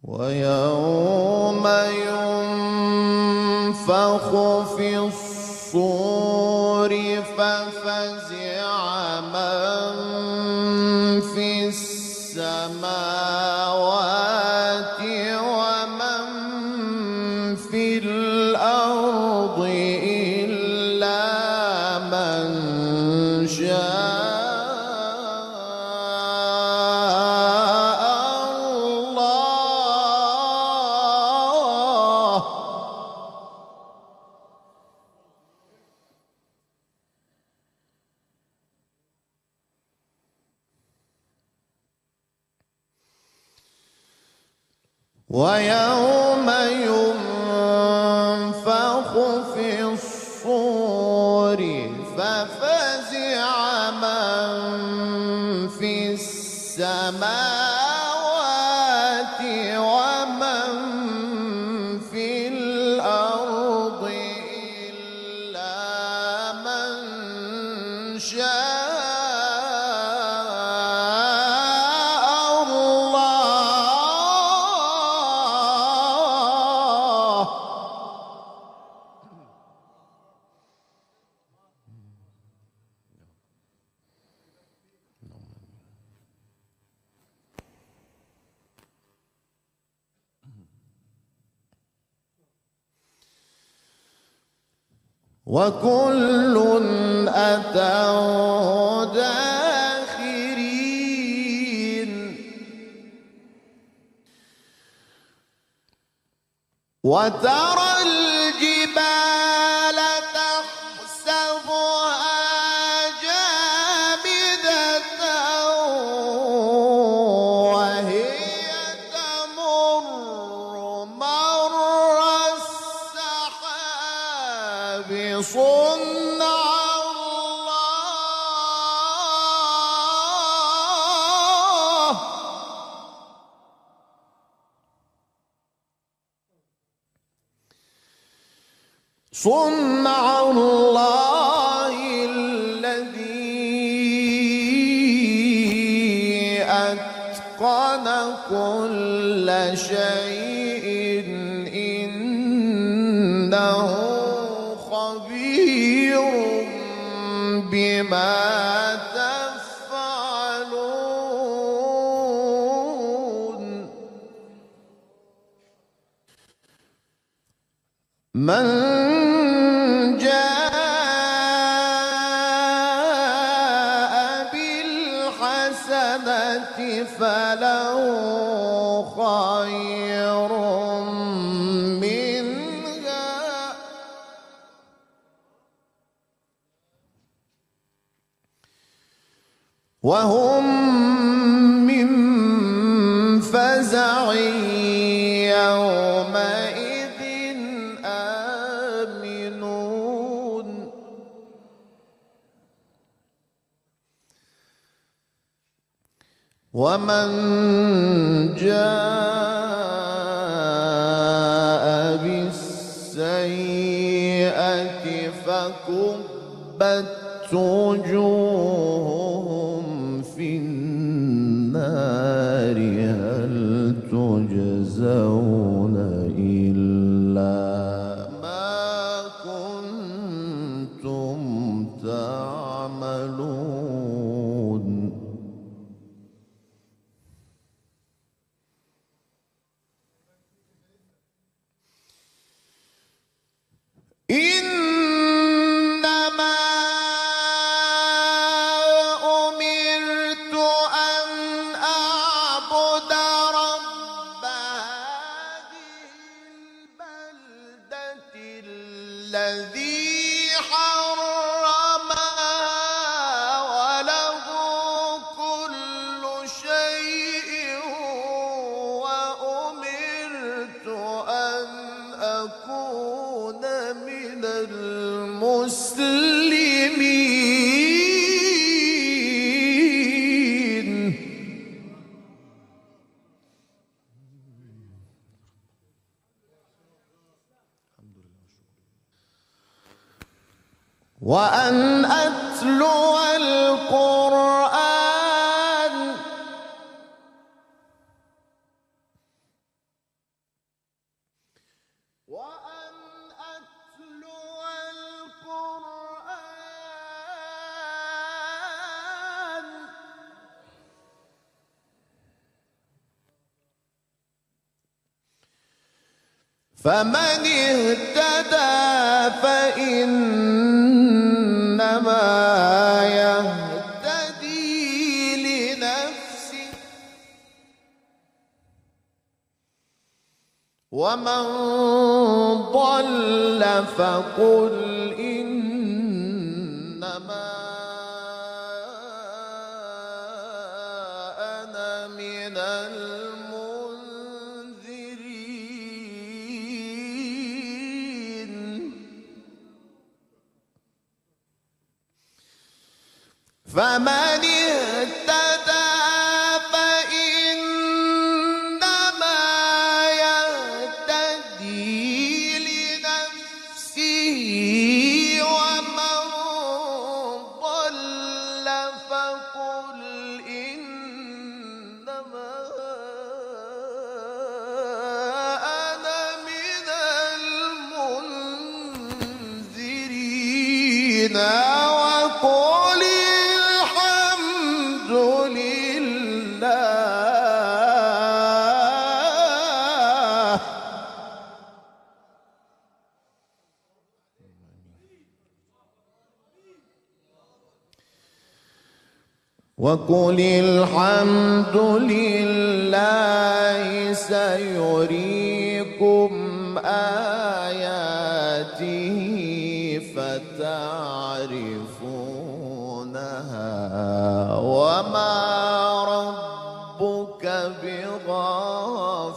ويوم ينفخ في الصور ففزع من في السماوات ومن في الأرض إلا من شاء ويوم ينفخ في الصور ففزع من في السماوات ومن في الأرض إلا من شاء وكل أتوه داخرين وترى الجبال تحسبها جامدة وهي تمر مر السحاب صنع الله صنع الله الذي أتقن كل شيء إنه خبير بما تفعلون من جاء بالحسنة فله خير منها وهم من فزع يومئذ آمنون ومن جاء بالسيئة فكبت وجوههم في النار هل تجزون إلا ما كنتم تعملون إنما أمرت أن أعبد رب هذه البلدة الذي حرمها وله كل شيء وأمرت أن أكون من المسلمين وأن أتلو القرآن. فمن اهتدى فإنما يهتدي لنفسه، ومن ضل فقل إنما أنا من المنذرين. فمن اهتدى فإنما يهتدي لنفسه، ومن ضل فقل إنما أنا من المنذرين. وقل الحمد لله. وقل الحمد لله سيريكم آياته فتعرفونها، وما ربك بغافل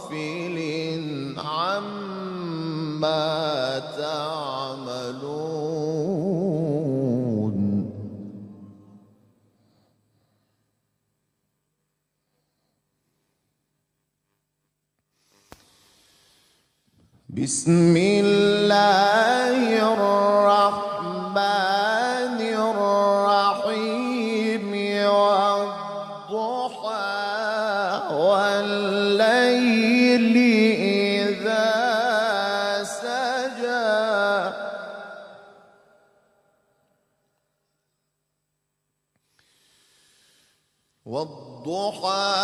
عما تعملون. بسم الله الرحمن الرحيم. والضحى والليل إذا سجى، والضحى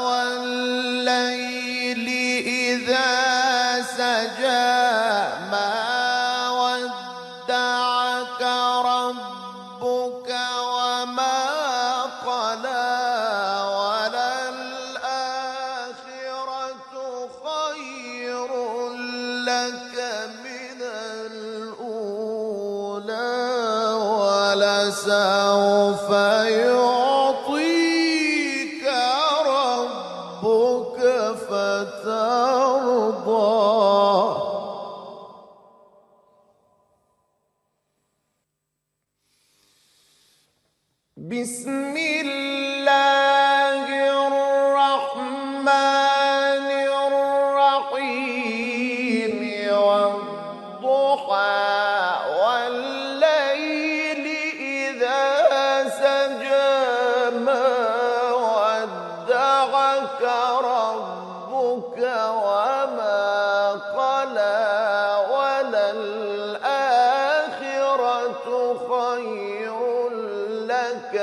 والليل إذا سجى، ما ودعك ربك وما قلى، وللآخرة خير لك من الأولى، ولسوف يعطيك ربك فترضى. بسم الله الرحمن الرحيم. والضحى والليل إذا سجى، ما ودعك ربك وما قلى، وللآخرة خير لك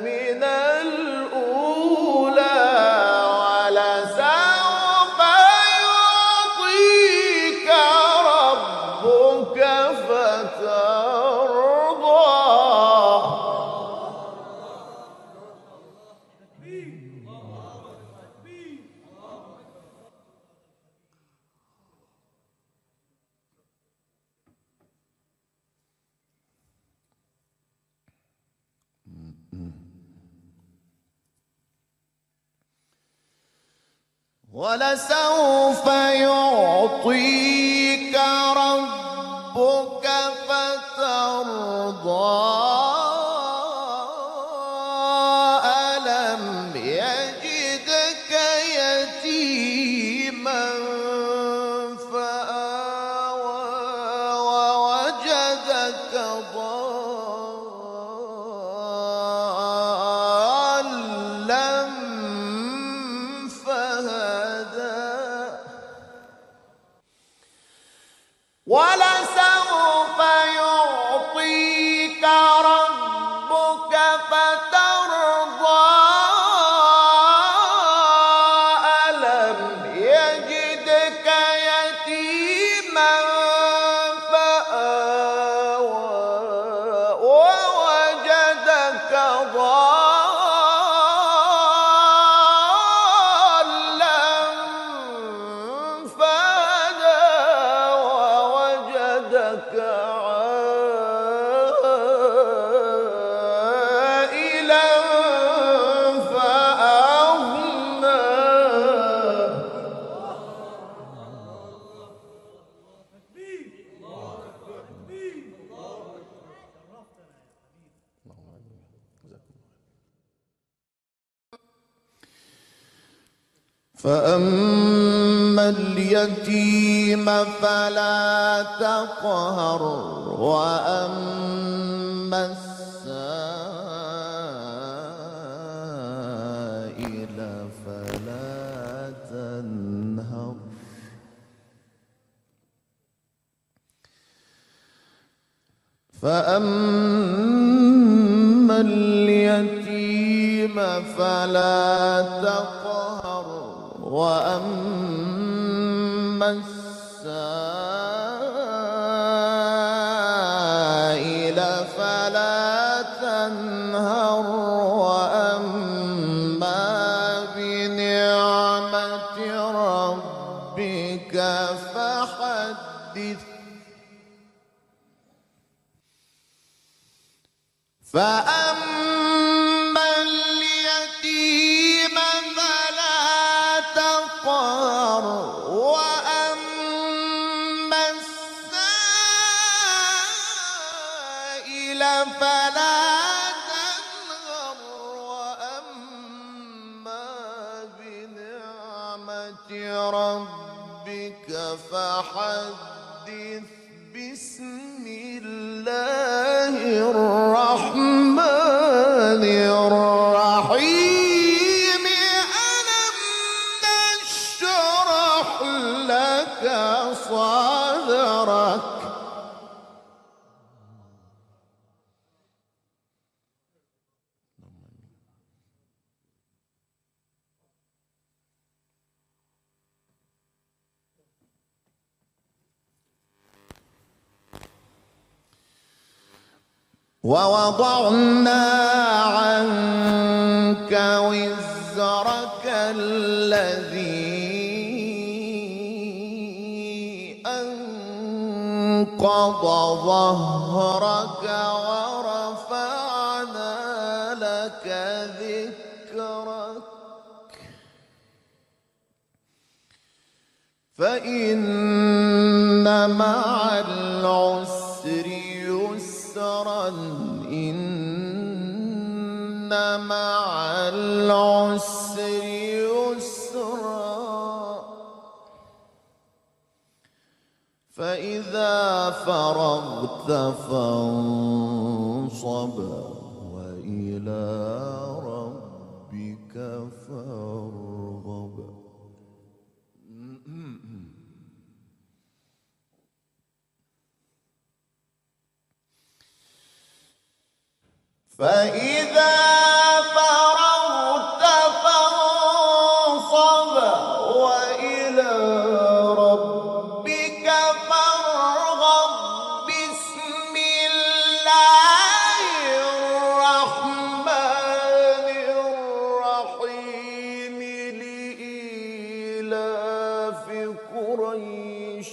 من الأولى، ولسوف يعطيك ربك فترضى. ولسوف يعطيك ربك فترضى. ألم يجدك يتيما فآوى، ووجدك ضالا فهدى، فأما اليتيم فلا تقهر وأما السائل فلا تنهر فأما اليتيم فلا تقهر وأما السائل فلا تنهر وأما بنعمة ربك فحدث فأما اليتيم فلا تقهر وأما السائل فلا تنهر وأما بنعمة ربك فحدث بسم الله الرحمن الرحيم ألم نشرح لك صدرك ووضعنا عنك وزرك الذي أنقض ظهرك ورفعنا لك ذكرك فإن مع العسر يسرا إن مع العسر يسرا فإذا فرغت فانصب وإلى ربك فارغب فإذا فرغت فانصب وإلى ربك فارغب بسم الله الرحمن الرحيم لإيلاف قريش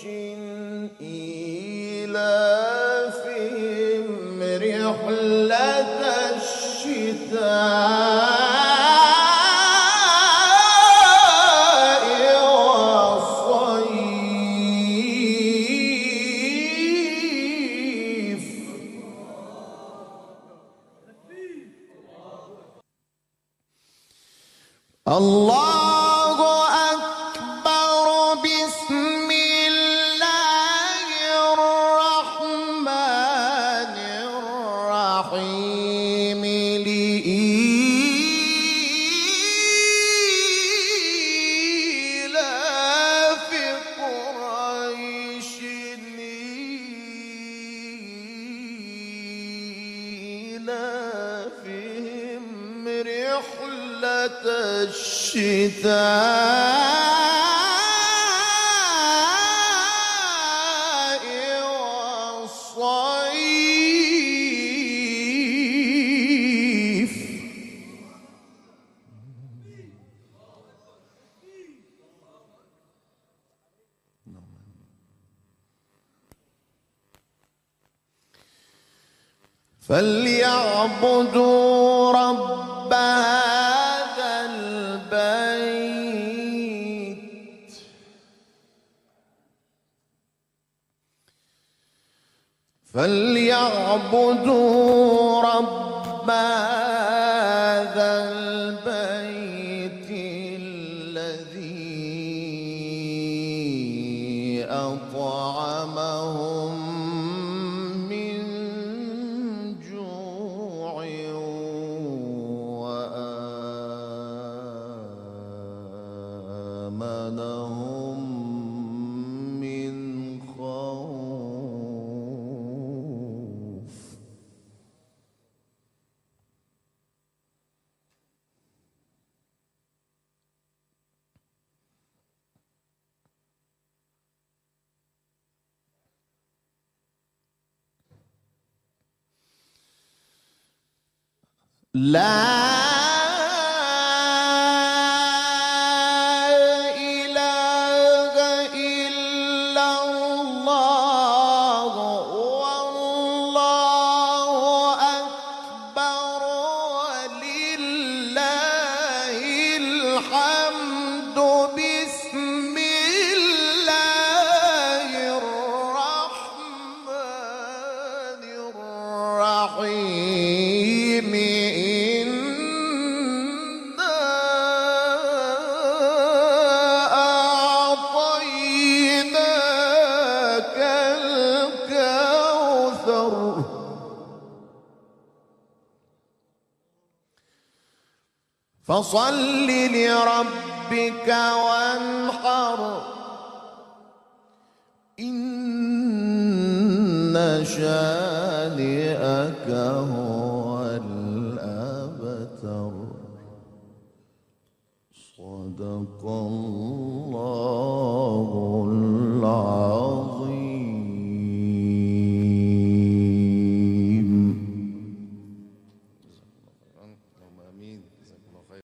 إيلافهم رحلة الشتاء والصيف الله أكبر بسم الله الرحمن الرحيم لإيلاف قريش إيلافهم رحلة الشتاء والصيف فليعبدوا رب هذا البيت فليعبدوا رب هذا البيت الذي أطعمهم من جوع وآمنهم من خوف. لا إله إلا الله والله أكبر ولله الحمد. بسم الله الرحمن الرحيم. فصل لربك وانحر إن شانئك هو الأبتر. صدق الله